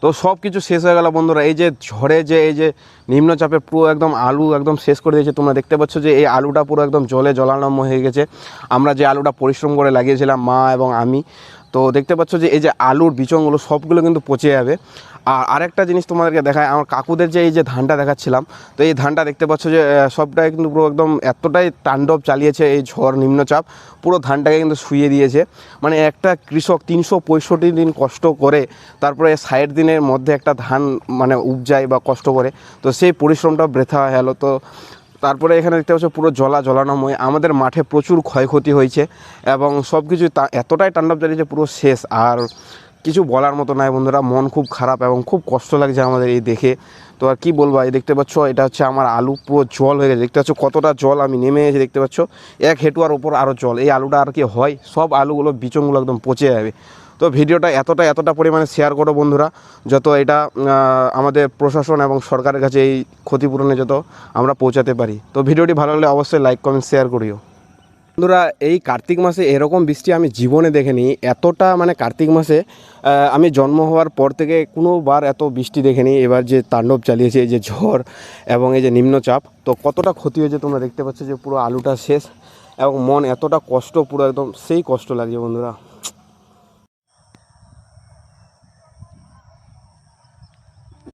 তো সব কিছু শেষ হয়ে গেল বন্ধুরা। এই যে ঝড়ে যে এই যে নিম্নচাপে পুরো একদম আলু একদম শেষ করে দিয়েছে। তোমরা দেখতে পাচ্ছ যে এই আলুটা পুরো একদম জলে জলানম্য হয়ে গেছে। আমরা যে আলুটা পরিশ্রম করে লাগিয়েছিলাম মা এবং আমি, তো দেখতে পাচ্ছ যে এই যে আলুর বিচনগুলো সবগুলো কিন্তু পচে যাবে। আর আরেকটা জিনিস তোমাদেরকে দেখায়, আমার কাকুদের যে এই যে ধানটা দেখাচ্ছিলাম, তো এই ধানটা দেখতে পাচ্ছ যে সবটাই কিন্তু পুরো একদম এতটাই তাণ্ডব চালিয়েছে এই ঝড় নিম্নচাপ, পুরো ধানটাকে কিন্তু শুইয়ে দিয়েছে। মানে একটা কৃষক 365 দিন কষ্ট করে তারপরে 60 দিনের মধ্যে একটা ধান মানে উপজায় বা কষ্ট করে, তো সেই পরিশ্রমটা বৃথা হয়ে গেল। তো তারপরে এখানে দেখতে পাচ্ছ পুরো জলানময়, আমাদের মাঠে প্রচুর ক্ষয়ক্ষতি হয়েছে এবং সব কিছু এতটাই তাণ্ডব চালিয়েছে পুরো শেষ। আর কিছু বলার মতো নাই বন্ধুরা, মন খুব খারাপ এবং খুব কষ্ট লাগছে আমাদের এই দেখে। তো আর কী বলবো, এই দেখতে পাচ্ছ এটা হচ্ছে আমার আলু পুরো জল হয়ে গেছে। দেখতে পাচ্ছ কতটা জল আমি নেমে এসে দেখতে পাচ্ছ 1 হেঁটুয়ার ওপর আরও জল। এই আলুটা আর কি হয়, সব আলুগুলো বিচনগুলো একদম পচে যাবে। তো ভিডিওটা এতটা পরিমাণে শেয়ার করো বন্ধুরা, যত এটা আমাদের প্রশাসন এবং সরকারের কাছে এই ক্ষতিপূরণে যত আমরা পৌঁছাতে পারি। তো ভিডিওটি ভালো লাগলে অবশ্যই লাইক কমেন্ট শেয়ার করিও বন্ধুরা। এই কার্তিক মাসে এরকম বৃষ্টি আমি জীবনে দেখিনি। এতটা মানে কার্তিক মাসে আমি জন্ম হওয়ার পর থেকে কোনোবার এত বৃষ্টি দেখিনি। এবার যে তাণ্ডব চালিয়েছে এই যে ঝড় এবং এই যে নিম্নচাপ, তো কতটা ক্ষতি হয়েছে তোমরা দেখতে পাচ্ছ যে পুরো আলুটা শেষ এবং মন এতটা কষ্ট, পুরো একদম সেই কষ্ট লাগছে বন্ধুরা।